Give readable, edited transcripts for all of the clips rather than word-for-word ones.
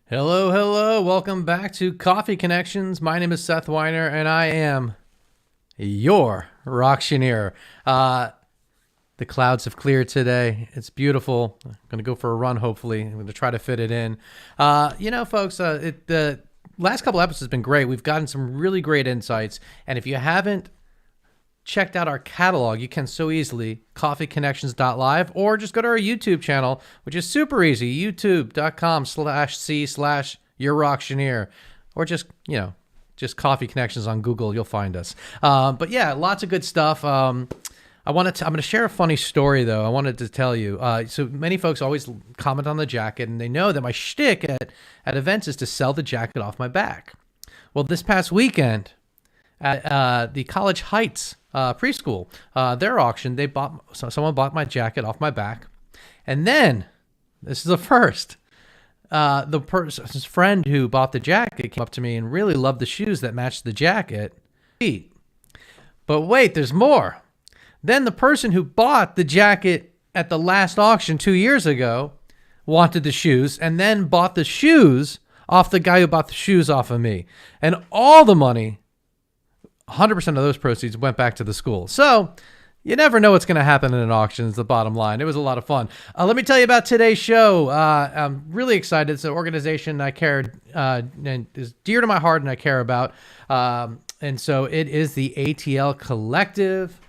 Hello, hello. Welcome back to Coffee Connections. My name is Seth Weiner, and I am your Rocktioneer. The clouds have cleared today. It's beautiful. I'm going to go for a run, hopefully. I'm going to try to fit it in. Folks, the last couple episodes have been great. We've gotten some really great insights, and if you haven't checked out our catalog, you can so easily, coffeeconnections.live, or just go to our YouTube channel, which is super easy, youtube.com/c/yourrocktioneer, or just Coffee Connections on Google, you'll find us. But yeah, lots of good stuff. I'm going to share a funny story, though. I wanted to tell you. So many folks always comment on the jacket, and they know that my shtick at events is to sell the jacket off my back. Well, this past weekend at the College Heights preschool, their auction, someone bought my jacket off my back, and then this is the first. The person's friend who bought the jacket came up to me and really loved the shoes that matched the jacket. But wait, there's more. Then the person who bought the jacket at the last auction 2 years ago wanted the shoes, and then bought the shoes off the guy who bought the shoes off of me. And all the money, 100% of those proceeds, went back to the school. So you never know what's going to happen in an auction is the bottom line. It was a lot of fun. Let me tell you about today's show. I'm really excited. It's an organization I care and is dear to my heart and I care about. And so it is the ATL Collective.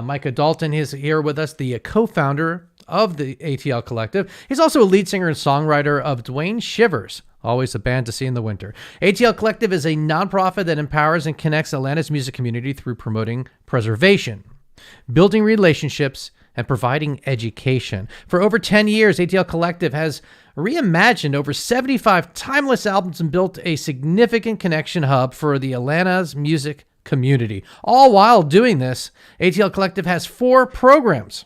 Micah Dalton is here with us, the co-founder of the ATL Collective. He's also a lead singer and songwriter of Dwayne Shivers, always a band to see in the winter. ATL Collective is a nonprofit that empowers and connects Atlanta's music community through promoting preservation, building relationships, and providing education. For over 10 years, ATL Collective has reimagined over 75 timeless albums and built a significant connection hub for the Atlanta's music community. All while doing this, ATL Collective has 4 programs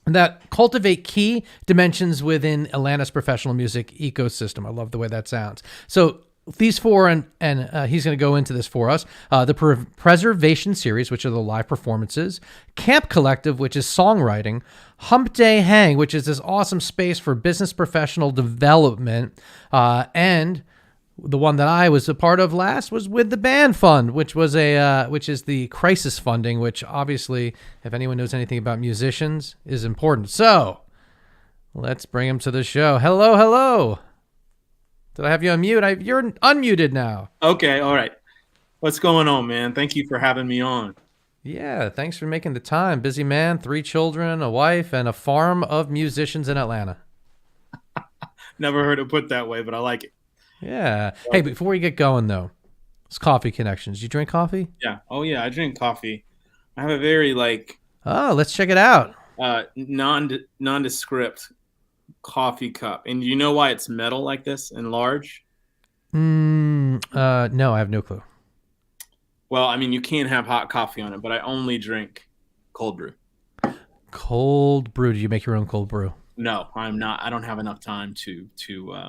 that cultivate key dimensions within Atlanta's professional music ecosystem. I love the way that sounds. So these 4, and he's going to go into this for us. The Preservation Series, which are the live performances. Camp Collective, which is songwriting. Hump Day Hang, which is this awesome space for business professional development. And the one that I was a part of last was with the Band Fund, which is the crisis funding, which obviously, if anyone knows anything about musicians, is important. So let's bring him to the show. Hello, hello. Did I have you on mute? You're unmuted now. Okay, all right. What's going on, man? Thank you for having me on. Yeah, thanks for making the time. Busy man, 3 children, a wife, and a farm of musicians in Atlanta. Never heard it put that way, but I like it. Yeah. Hey, before we get going, though, it's Coffee Connections. You drink coffee? Yeah. Oh, yeah, I drink coffee. I have a very, Oh, let's check it out. Nondescript coffee cup. And do you know why it's metal like this and large? No, I have no clue. Well, I mean, you can't have hot coffee on it, but I only drink cold brew. Cold brew. Do you make your own cold brew? No, I'm not. I don't have enough time to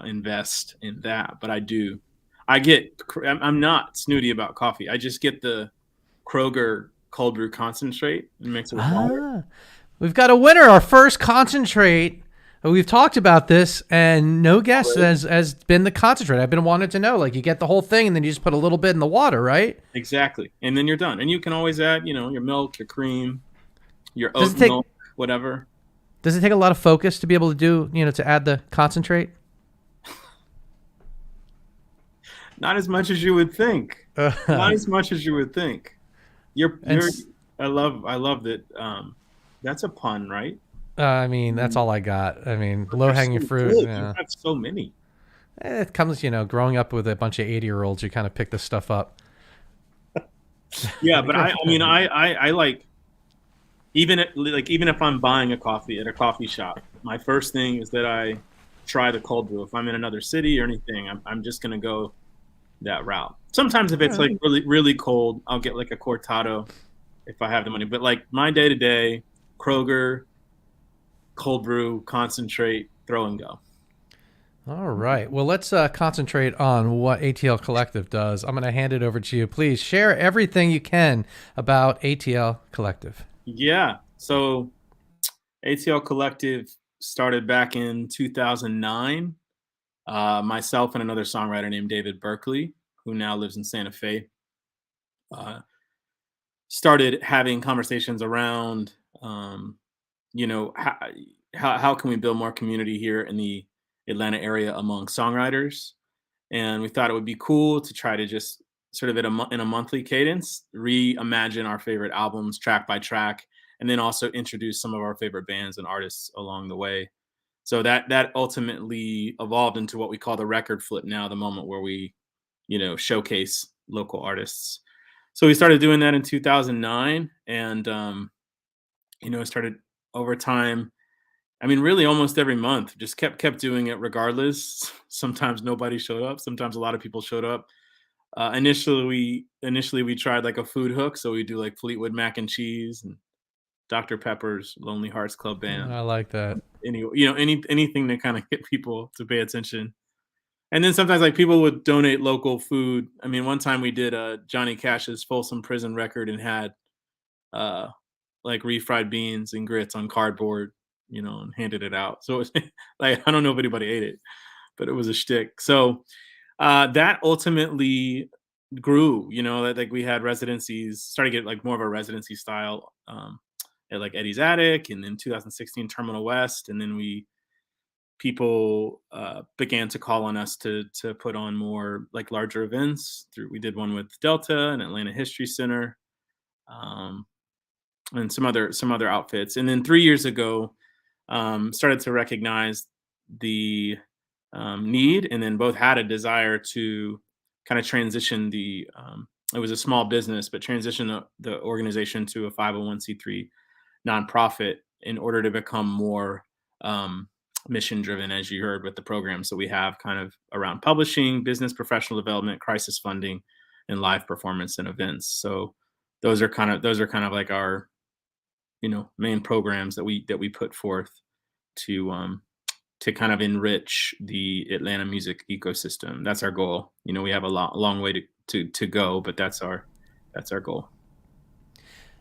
invest in that, but I do. I'm not snooty about coffee. I just get the Kroger cold brew concentrate and mix it with water. We've got a winner. Our first concentrate. We've talked about this, and no guest has been the concentrate. I've been wanting to know, you get the whole thing, and then you just put a little bit in the water, right? Exactly, and then you're done. And you can always add, your milk, your cream, your oat milk, whatever. Does it take a lot of focus to be able to do, to add the concentrate? Not as much as you would think. Not Uh, as much as you would think. and You're I love that. That's a pun, right? I mean, that's Mm. all I got. I mean, But low they're hanging so fruit. good. You Yeah, have so many. it comes, growing up with a bunch of 80-year-olds. You kind of pick this stuff up. Yeah, but I mean, I like even if I'm buying a coffee at a coffee shop, my first thing is that I try the cold brew. If I'm in another city or anything, I'm just gonna go that route. Sometimes if All it's right. like really really cold, I'll get like a cortado if I have the money. But like my day to day, Kroger, cold brew, concentrate, throw and go. All right. Well, let's concentrate on what ATL Collective does. I'm going to hand it over to you. Please share everything you can about ATL Collective. Yeah. So ATL Collective started back in 2009. Myself and another songwriter named David Berkeley, who now lives in Santa Fe, uh, started having conversations around, um, you know, how can we build more community here in the Atlanta area among songwriters? And we thought it would be cool to try to just sort of in a monthly cadence reimagine our favorite albums track by track, and then also introduce some of our favorite bands and artists along the way. So that ultimately evolved into what we call the record flip now, the moment where we, showcase local artists. So we started doing that in 2009, and it started over time. I mean, really, almost every month, just kept doing it regardless. Sometimes nobody showed up. Sometimes a lot of people showed up. Initially we tried like a food hook, so we do like Fleetwood Mac and Cheese and Dr. Pepper's Lonely Hearts Club Band. I like that. Anything to kind of get people to pay attention. And then sometimes like people would donate local food. I mean, one time we did Johnny Cash's Folsom Prison record and had uh like refried beans and grits on cardboard, and handed it out. So it was like I don't know if anybody ate it, but it was a shtick. So that ultimately grew. That like we had residencies, started to get like more of a residency style at like Eddie's Attic, and then 2016 Terminal West, and then people began to call on us to put on more like larger events. We did one with Delta and Atlanta History Center. And some other outfits. And then 3 years ago, started to recognize the need, and then both had a desire to kind of transition the. It was a small business, but transition the organization to a 501c3 nonprofit in order to become more mission driven, as you heard with the programs that we have, kind of around publishing, business professional development, crisis funding, and live performance and events. So those are kind of like our main programs that we put forth to kind of enrich the Atlanta music ecosystem. That's our goal. We have a long way to go, but that's our goal.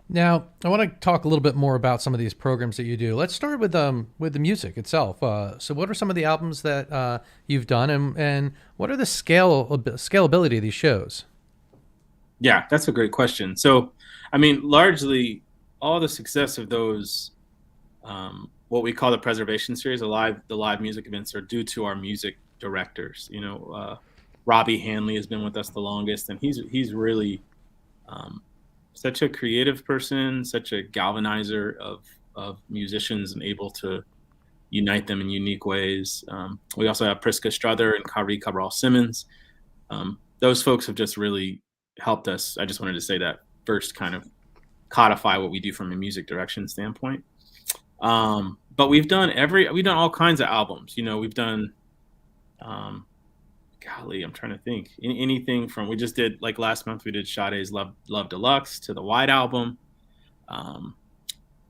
Now, I want to talk a little bit more about some of these programs that you do. Let's start with the music itself. So, what are some of the albums that you've done, and what are the scalability of these shows? Yeah, that's a great question. So, I mean, largely all the success of those, what we call the preservation series, the live music events, are due to our music directors. Robbie Hanley has been with us the longest, and he's really um, such a creative person, such a galvanizer of musicians, and able to unite them in unique ways. We also have Priska Struther and Kari Cabral Simmons. Those folks have just really helped us. I just wanted to say that first, kind of codify what we do from a music direction standpoint. But we've done all kinds of albums. We've done, um, golly, I'm trying to think. Anything from, we just did, like last month, we did Sade's Love Deluxe, to the White Album, um,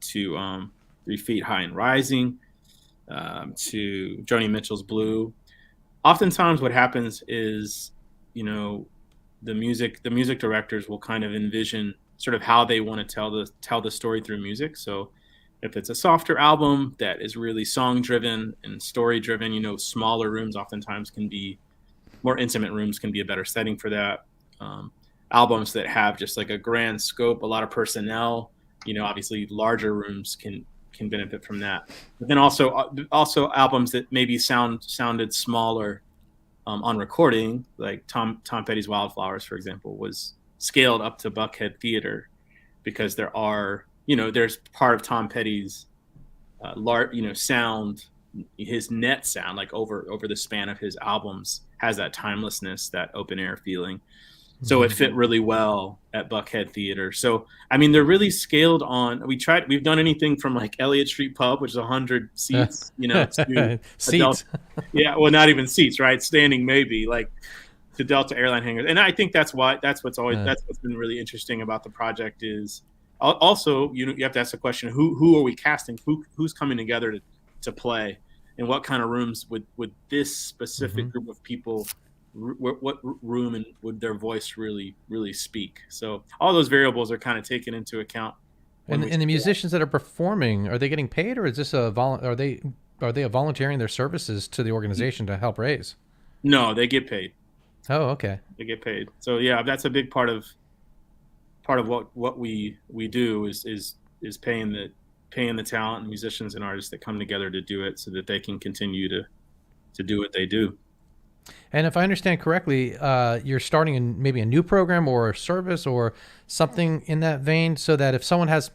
to 3 Feet High and Rising, to Joni Mitchell's Blue. Oftentimes what happens is, the music directors will kind of envision sort of how they want to tell the story through music. So if it's a softer album that is really song driven and story driven, smaller rooms oftentimes can be more intimate rooms, can be a better setting for that. Um, Albums that have just like a grand scope, a lot of personnel, obviously larger rooms can benefit from that. But then also albums that maybe sounded smaller on recording, like Tom Petty's Wildflowers, for example, was scaled up to Buckhead Theater because there's part of Tom Petty's sound, his net sound, like over the span of his albums, has that timelessness, that open air feeling. So it fit really well at Buckhead Theater. So, I mean, they're really scaled on. We've done anything from like Elliott Street Pub, which is 100 seats, to seats. Yeah, well, not even seats, right? Standing maybe, like to Delta airline hangars. And I think that's what's been really interesting about the project is also, you have to ask the question, who are we casting? Who's coming together to play? And what kind of rooms would this specific group of people, what room and would their voice really speak? So all those variables are kind of taken into account. And the musicians that are performing, are they getting paid, or is this are they volunteering their services to the organization to help raise? No, they get paid. Oh, okay. They get paid. So yeah, that's a big part of what we do is paying the talent and musicians and artists that come together to do it, so that they can continue to do what they do. And if I understand correctly, you're starting maybe a new program or a service or something in that vein, so that if someone has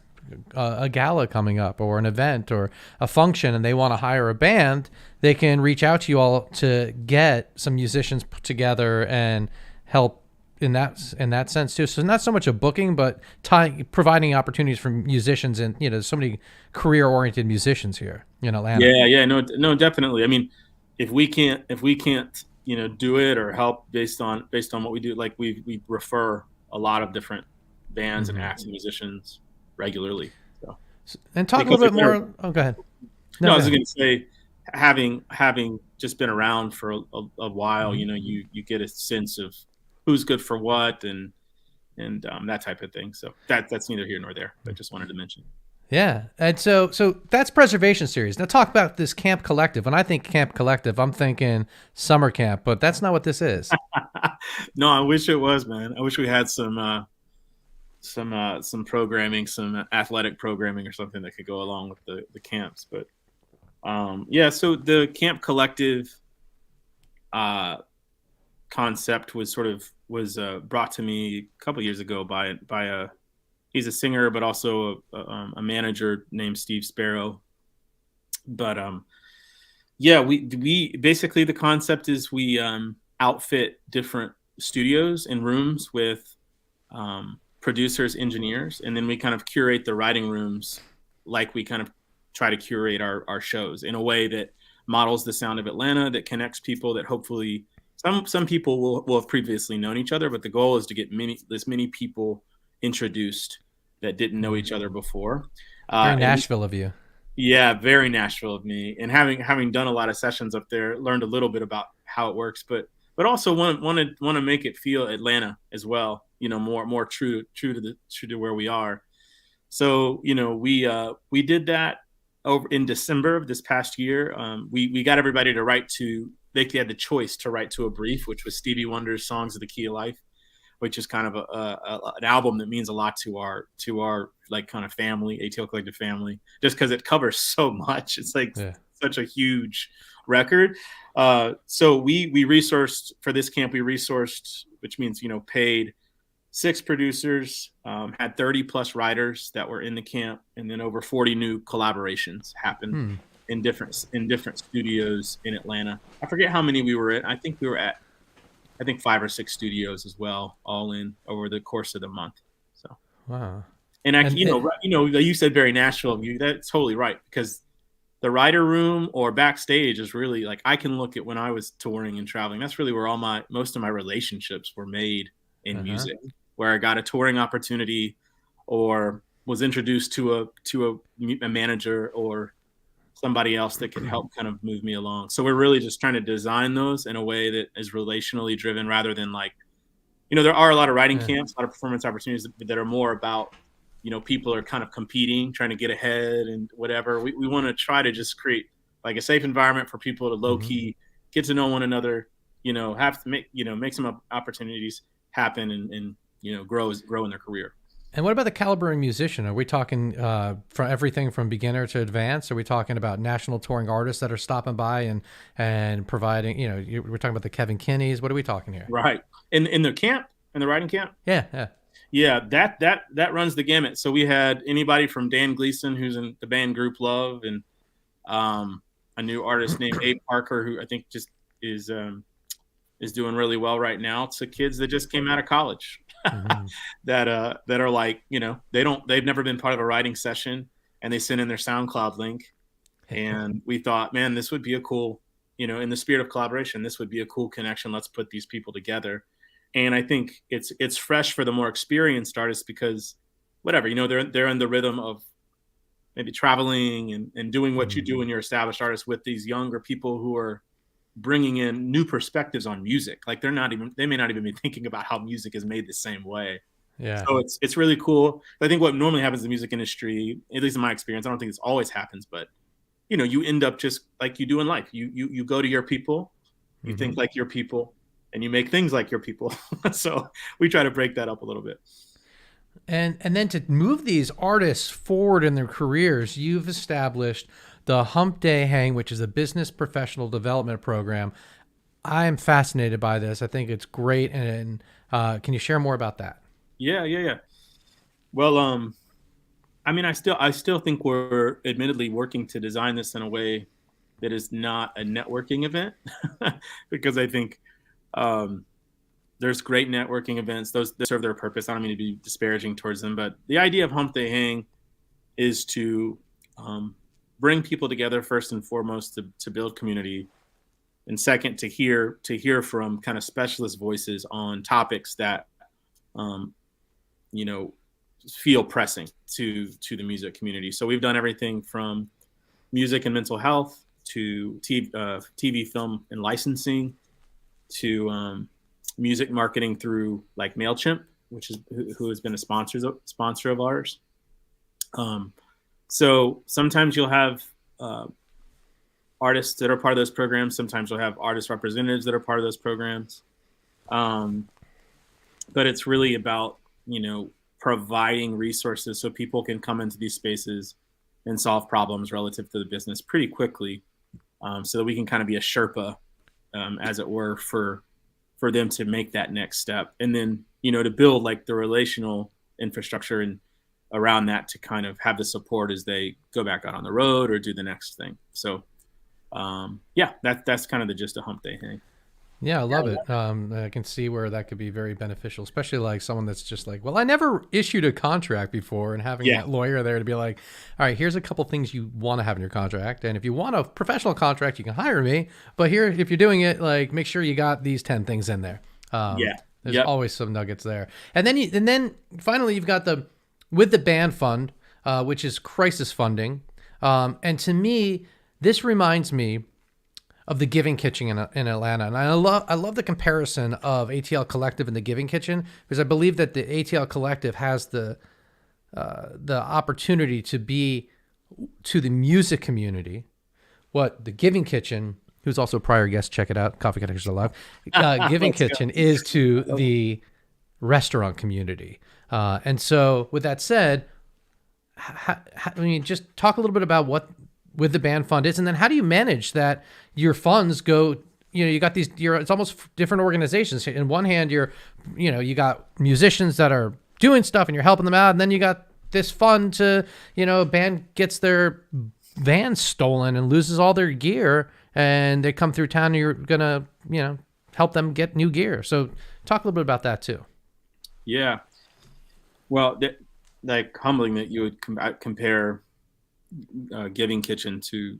a gala coming up or an event or a function and they want to hire a band, they can reach out to you all to get some musicians put together and help in that sense too. So not so much a booking, but providing opportunities for musicians, and so many career-oriented musicians here in Atlanta. Yeah, no, definitely. I mean, if we can't do it or help based on what we do, like we refer a lot of different bands and acts and musicians regularly. So. And talk a little bit more. Oh, go ahead. No, I was going to say, having just been around for a while, you get a sense of who's good for what and that type of thing. So that's neither here nor there. But just wanted to mention. Yeah. And so that's Preservation Series. Now talk about this Camp Collective. When I think Camp Collective, I'm thinking summer camp, but that's not what this is. No, I wish it was, man. I wish we had some programming, some athletic programming or something that could go along with the camps. But so the Camp Collective concept was brought to me a couple years ago by he's a singer, but also a manager named Steve Sparrow. But we basically, the concept is we outfit different studios and rooms with producers, engineers, and then we kind of curate the writing rooms like we kind of try to curate our shows in a way that models the sound of Atlanta, that connects people, that hopefully some people will have previously known each other, but the goal is to get as many people introduced that didn't know each other before. Very Nashville of you. Yeah, very Nashville of me. And having done a lot of sessions up there, learned a little bit about how it works, but also want to make it feel Atlanta as well. More true to where we are. So we did that over in December of this past year. We got everybody to write to. They had the choice to write to a brief, which was Stevie Wonder's "Songs of the Key of Life," which is kind of an album that means a lot to our like kind of family, ATL Collective family, just because it covers so much. It's like such a huge record. So we resourced for this camp. We resourced, which means paid 6 producers, had 30 plus writers that were in the camp, and then over 40 new collaborations happened in different studios in Atlanta. I forget how many we were at. I think we were at 5 or 6 studios as well, all in over the course of the month. So wow. And you said very Nashville of you. That's totally right, because the writer room or backstage is really like, I can look at when I was touring and traveling. That's really where most of my relationships were made in music, where I got a touring opportunity or was introduced to a manager or somebody else that can help kind of move me along. So we're really just trying to design those in a way that is relationally driven, rather than like, there are a lot of writing camps, a lot of performance opportunities that are more about, people are kind of competing, trying to get ahead and whatever. We want to try to just create like a safe environment for people to low key get to know one another, have to make some opportunities happen and grow in their career. And what about the caliber of musician? Are we talking from everything from beginner to advanced? Are we talking about national touring artists that are stopping by and providing? We're talking about the Kevin Kinneys. What are we talking here? Right. In the camp, in the writing camp. Yeah, yeah. Yeah, that runs the gamut. So we had anybody from Dan Gleason, who's in the band Group Love, and a new artist named Abe Parker, who I think just is doing really well right now, to kids that just came out of college Mm-hmm. that are like, they've never been part of a writing session, and they send in their SoundCloud link, and we thought, man, this would be a cool, in the spirit of collaboration, this would be a cool connection. Let's put these people together. And I think it's fresh for the more experienced artists because whatever, they're in the rhythm of maybe traveling and doing what you do when you're established artists, with these younger people who are bringing in new perspectives on music. Like they may not even be thinking about how music is made the same way. Yeah. So it's really cool. I think what normally happens in the music industry, at least in my experience, I don't think this always happens, but you end up just like you do in life. You go to your people, you think like your people, and you make things like your people. So we try to break that up a little bit. And then to move these artists forward in their careers, you've established the Hump Day Hang, which is a business professional development program. I am fascinated by this. I think it's great. And can you share more about that? Yeah. Well, I mean, I still think we're admittedly working to design this in a way that is not a networking event, because I think there's great networking events. Those serve their purpose. I don't mean to be disparaging towards them, but the idea of Hump Day Hang is to bring people together first and foremost to build community, and second to hear from kind of specialist voices on topics that feel pressing to the music community. So we've done everything from music and mental health to TV, film, and licensing, to music marketing through like MailChimp, which is who has been a sponsor of ours. So sometimes you'll have artists that are part of those programs. Sometimes you'll have artist representatives that are part of those programs. But it's really about, providing resources so people can come into these spaces and solve problems relative to the business pretty quickly, so that we can kind of be a Sherpa, as it were, for them to make that next step. And then, to build like the relational infrastructure and around that to kind of have the support as they go back out on the road or do the next thing. So, that's kind of the gist of Hump Day Hang. Yeah, I love it. I can see where that could be very beneficial, especially like someone that's just like, well, I never issued a contract before, and having that lawyer there to be like, all right, here's a couple things you want to have in your contract, and if you want a professional contract, you can hire me. But here, if you're doing it, like, make sure you got these 10 things in there. There's always some nuggets there, and then finally you've got with the band fund, which is crisis funding, and to me, this reminds me of the Giving Kitchen in Atlanta. And I love the comparison of ATL Collective and the Giving Kitchen, because I believe that the ATL Collective has the opportunity to be to the music community what the Giving Kitchen, who's also a prior guest, check it out, Coffee Connections Alive, Giving Kitchen is to the restaurant community. And so with that said, just talk a little bit about what with the band fund is, and then how do you manage that your funds go, you got it's almost different organizations. In one hand, you got musicians that are doing stuff and you're helping them out, and then you got this fund to, a band gets their van stolen and loses all their gear, and they come through town and you're gonna, help them get new gear. So talk a little bit about that too. Yeah. Well, like humbling that you would compare Giving Kitchen to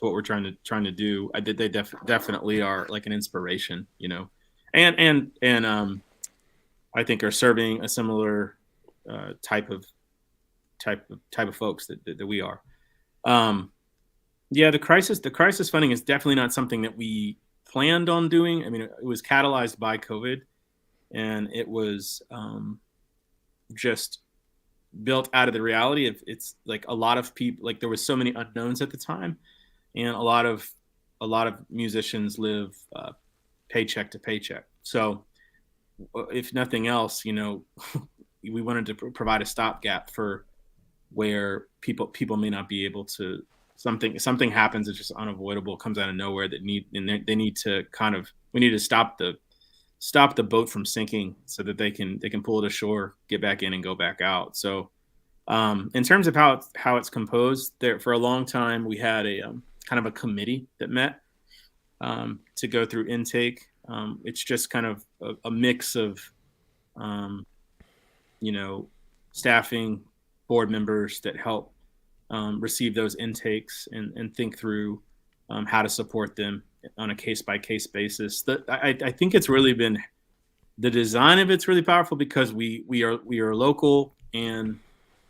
what we're trying to do. They definitely are like an inspiration, and I think are serving a similar type of folks that we are. The crisis funding is definitely not something that we planned on doing. I mean, it was catalyzed by COVID, and it was just built out of the reality of, it's like a lot of people, like there was so many unknowns at the time, and a lot of musicians live paycheck to paycheck. So if nothing else, we wanted to provide a stopgap for where people may not be able to, something happens that's just unavoidable, comes out of nowhere, that they need to kind of, we need to stop the boat from sinking so that they can pull it ashore, get back in, and go back out. So in terms of how it's composed, there for a long time we had a kind of a committee that met to go through intake. It's just kind of a mix of staffing, board members that help receive those intakes and think through how to support them on a case-by-case basis. I think it's really been, the design of it's really powerful because we are local, and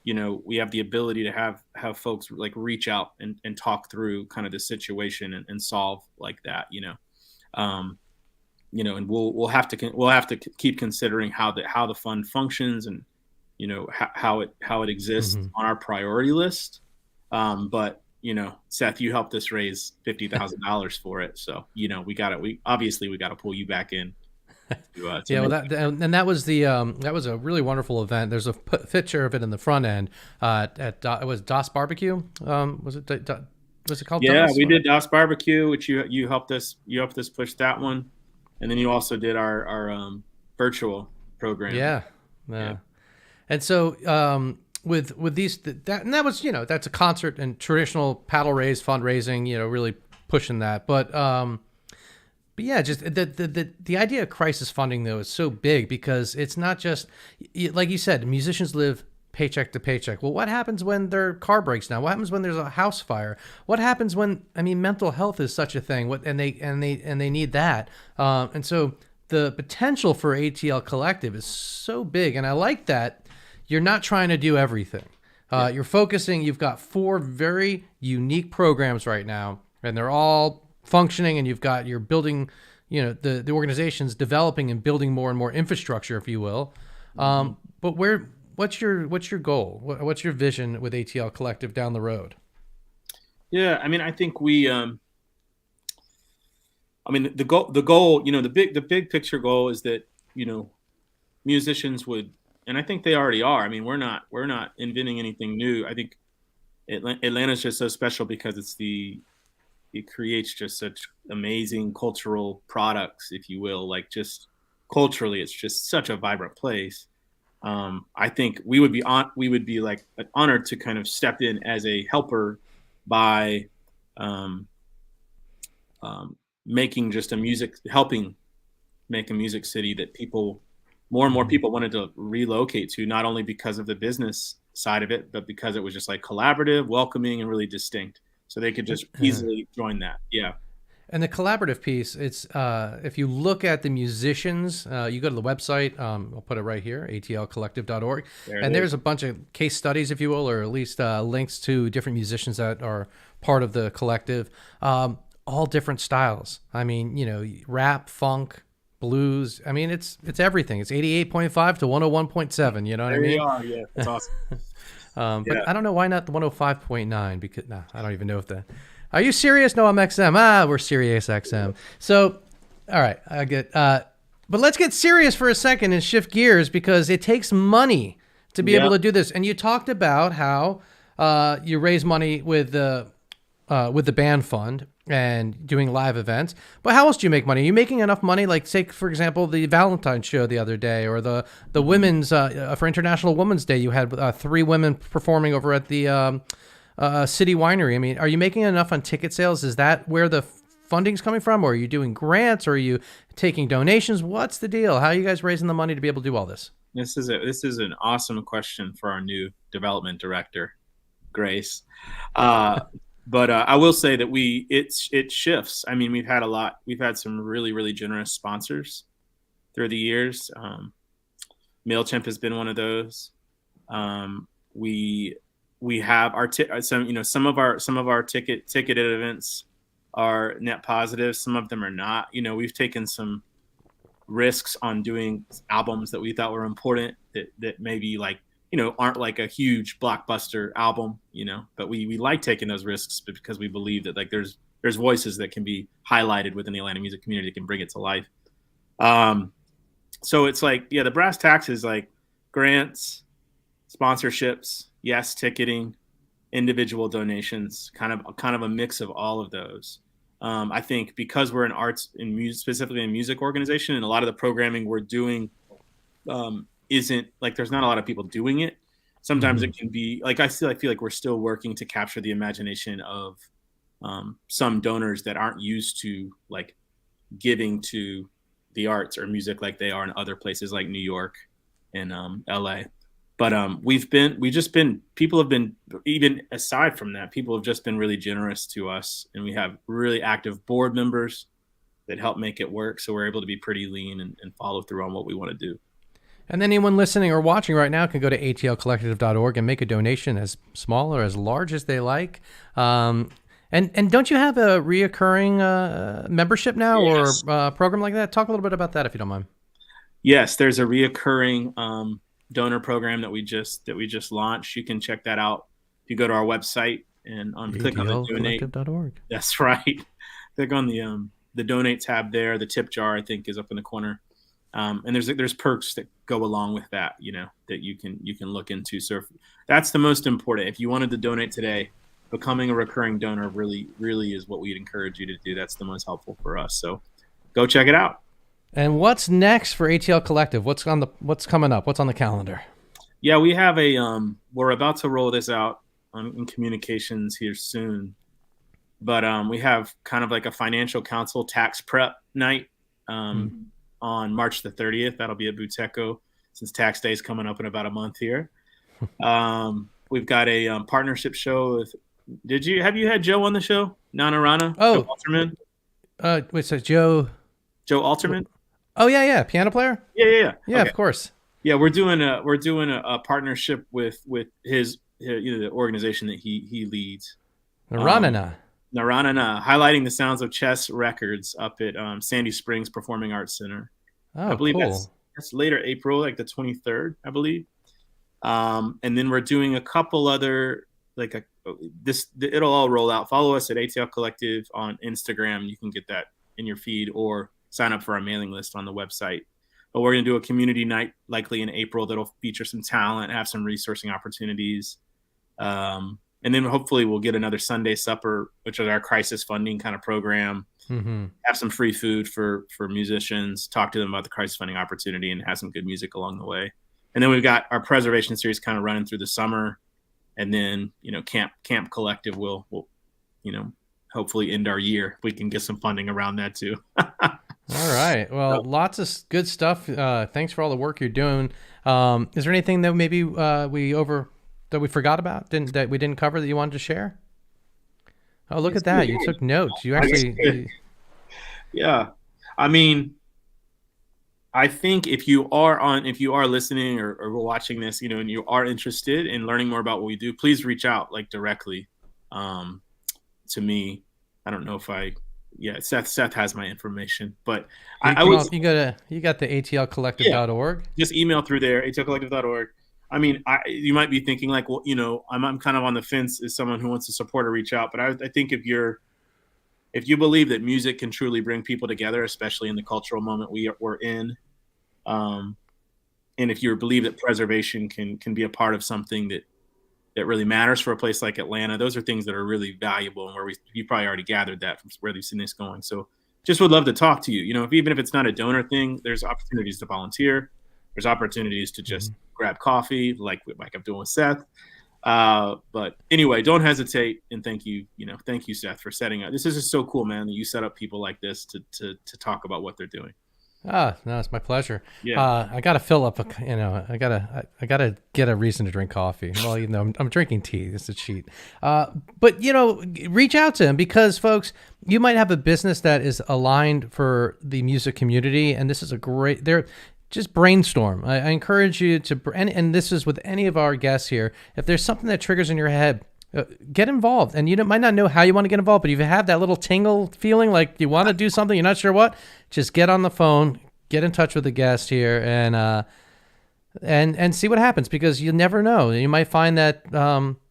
we have the ability to have folks like reach out and talk through kind of the situation and solve like that. And we'll have to keep considering how the fund functions, and how it exists on our priority list. But Seth, you helped us raise $50,000 for it, so we got to pull you back in. Yeah, well, that was a really wonderful event. There's a picture of it in the front end it was Das Barbecue. Was it called? Yeah, Das? We did Das Barbecue, which you helped us push that one, and then you also did our virtual program. Yeah. And so with these, and that was that's a concert and traditional paddle raise fundraising, really pushing that, but yeah, just the idea of crisis funding, though, is so big because it's not just, like you said, musicians live paycheck to paycheck. Well, what happens when their car breaks down? What happens when there's a house fire? What happens when, mental health is such a thing? And they need that. And so the potential for ATL Collective is so big, and I like that you're not trying to do everything. You're focusing. You've got 4 very unique programs right now, and they're all functioning, and you're building, the organization's developing and building more and more infrastructure, if you will. But what's your goal? What's your vision with ATL Collective down the road? Yeah, I think we, the goal, the big picture goal is that, musicians would, and I think they already are. We're not inventing anything new. I think Atlanta's just so special because it creates just such amazing cultural products, if you will. Like, just culturally, it's just such a vibrant place. I think we would be like honored to kind of step in as a helper by helping make a music city that more and more people wanted to relocate to, not only because of the business side of it, but because it was just like collaborative, welcoming, and really distinct. So they could just easily join that. Yeah. And the collaborative piece, it's if you look at the musicians, you go to the website, I'll put it right here, atlcollective.org, and there's a bunch of case studies, if you will, or at least links to different musicians that are part of the collective, all different styles. Rap, funk, blues. It's everything. It's 88.5 to 101.7. You know what I mean? You are. Yeah, that's awesome. But I don't know why not the 105.9, because I don't even know if are you serious? No, I'm XM. We're Sirius XM. So, all right, I get, but let's get serious for a second and shift gears, because it takes money to be able to do this. And you talked about how you raise money with the band fund and doing live events, but how else do you make money? Are you making enough money? Like, say, for example, the Valentine's show the other day, or the women's for International Women's Day, you had 3 women performing over at the City Winery. Are you making enough on ticket sales? Is that where the funding's coming from, or are you doing grants, or are you taking donations? What's the deal? How are you guys raising the money to be able to do all this? This is an awesome question for our new development director, Grace. But I will say that it shifts. We've had some really, really generous sponsors through the years. MailChimp has been one of those. We have some of our ticketed events are net positive. Some of them are not. We've taken some risks on doing albums that we thought were important that maybe aren't like a huge blockbuster album, but we like taking those risks because we believe that there's voices that can be highlighted within the Atlanta music community that can bring it to life. So it's the brass tacks is grants, sponsorships, yes, ticketing, individual donations, kind of a mix of all of those. I think because we're an arts and music, specifically a music organization, and a lot of the programming we're doing isn't like there's not a lot of people doing it. Sometimes it can be like I feel like we're still working to capture the imagination of some donors that aren't used to like giving to the arts or music like they are in other places like New York and LA. But people have been, even aside from that, people have just been really generous to us, and we have really active board members that help make it work. So we're able to be pretty lean and follow through on what we want to do. And anyone listening or watching right now can go to atlcollective.org and make a donation as small or as large as they like. And don't you have a reoccurring membership now or program like that? Talk a little bit about that if you don't mind. Yes, there's a reoccurring donor program that we just launched. You can check that out if you go to our website and click on the donate. atlcollective.org. That's right. Click on the donate tab there. The tip jar, I think, is up in the corner. And there's perks that go along with that, that you can look into. So that's the most important. If you wanted to donate today, becoming a recurring donor really, really is what we'd encourage you to do. That's the most helpful for us. So go check it out. And what's next for ATL Collective? What's coming up? What's on the calendar? Yeah, we have we're about to roll this out in communications here soon. But we have kind of like a financial council tax prep night on March the 30th. That'll be at Buteco since tax day is coming up in about a month here. We've got a partnership show with, have you had Joe on the show? Nana Rana? Oh, Joe Alterman? Wait, so Joe Alterman? Oh yeah. Piano player? Yeah. Yeah, okay. Of course. Yeah, we're doing a partnership with his the organization that he leads. Narana, highlighting the sounds of chess records up at Sandy Springs Performing Arts Center. Oh, I believe cool. that's later April, like the 23rd, I believe. And then we're doing a couple other it'll all roll out. Follow us at ATL Collective on Instagram. You can get that in your feed or sign up for our mailing list on the website. But we're going to do a community night likely in April that'll feature some talent, have some resourcing opportunities. And then hopefully we'll get another Sunday supper, which is our crisis funding kind of program. Have some free food for musicians, talk to them about the crisis funding opportunity, and have some good music along the way. And then we've got our preservation series kind of running through the summer. And then, Camp Collective will hopefully end our year. We can get some funding around that too. All right. Well, lots of good stuff. Thanks for all the work you're doing. Is there anything that maybe that we forgot about, that we didn't cover that you wanted to share? Oh, look at that. You took notes. You actually. Yeah. I mean, I think if you are listening or watching this, and you are interested in learning more about what we do, please reach out directly to me. I don't know if Seth has my information, but you got the atlcollective.org. Just email through there, atlcollective.org. I mean, you might be thinking like, well, I'm kind of on the fence as someone who wants to support or reach out, but I think if you believe that music can truly bring people together, especially in the cultural moment we're in, and if you believe that preservation can be a part of something that really matters for a place like Atlanta, those are things that are really valuable and where you probably already gathered that from where you've seen this going. So just would love to talk to you. Even if it's not a donor thing, there's opportunities to volunteer. There's opportunities to just grab coffee like I'm doing with Seth. But anyway, don't hesitate. And thank you, Seth, for setting up. This is just so cool, man, that you set up people like this to talk about what they're doing. No, it's my pleasure. Yeah. I gotta fill up. I gotta get a reason to drink coffee. Well, I'm drinking tea. It's a cheat. But reach out to him because, folks, you might have a business that is aligned for the music community, and this is a great. Just brainstorm. I encourage you to, and this is with any of our guests here. If there's something that triggers in your head, get involved. And you might not know how you want to get involved, but if you have that little tingle feeling like you want to do something, you're not sure what, just get on the phone, get in touch with the guest here, and see what happens, because you never know. You might find that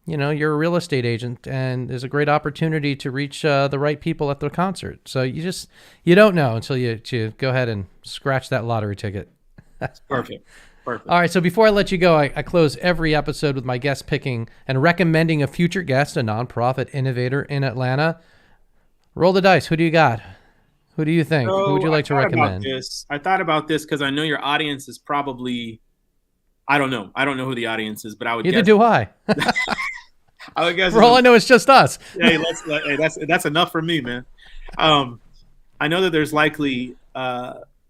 you're a real estate agent, and there's a great opportunity to reach the right people at the concert. So you don't know until you go ahead and scratch that lottery ticket. Perfect. Perfect. All right, so before I let you go, I close every episode with my guest picking and recommending a future guest, a nonprofit innovator in Atlanta. Roll the dice. Who do you got? Who do you think? So Who would you like to recommend? I thought about this because I know your audience is probably, I don't know who the audience is, but I would Neither guess. do I. I would guess. For all I know, it's just us. Hey, that's enough for me, man. I know that there's likely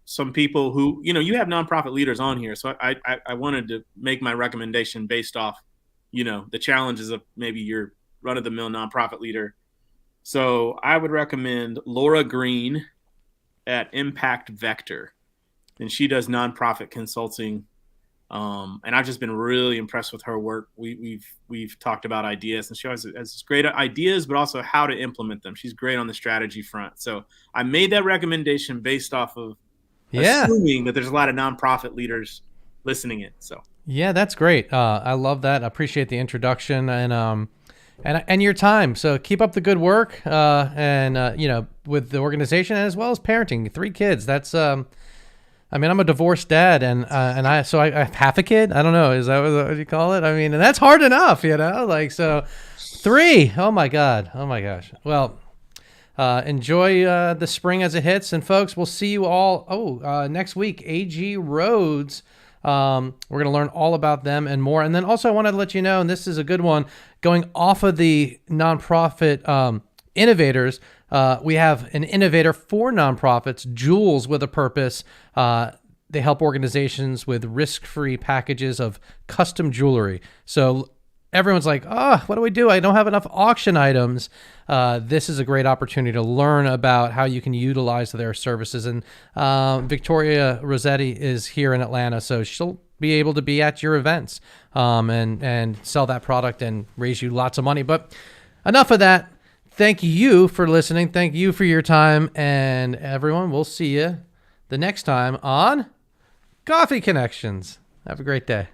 some people who, you have nonprofit leaders on here. So I wanted to make my recommendation based off, the challenges of maybe your run-of-the-mill nonprofit leader. So I would recommend Laura Green at Impact Vector. And she does nonprofit consulting. And I've just been really impressed with her work. We've talked about ideas, and she has great ideas, but also how to implement them. She's great on the strategy front. So I made that recommendation based off of assuming that there's a lot of nonprofit leaders listening in. So yeah, that's great. I love that. I appreciate the introduction and your time. So keep up the good work. With the organization as well as parenting. 3 kids. That's I'm a divorced dad, and I have half a kid. I don't know. Is that what you call it? I mean, and that's hard enough, so 3. Oh my God. Oh my gosh. Well, enjoy the spring as it hits, and folks, we'll see you all next week. AG Roads. We're going to learn all about them and more. And then also I wanted to let you know, and this is a good one, going off of the nonprofit innovators, we have an innovator for nonprofits, Jewels with a Purpose. They help organizations with risk-free packages of custom jewelry. So everyone's like, what do we do? I don't have enough auction items. This is a great opportunity to learn about how you can utilize their services. And Victoria Rossetti is here in Atlanta, so she'll be able to be at your events and sell that product and raise you lots of money. But enough of that. Thank you for listening. Thank you for your time. And everyone, we'll see you the next time on Coffee Connections. Have a great day.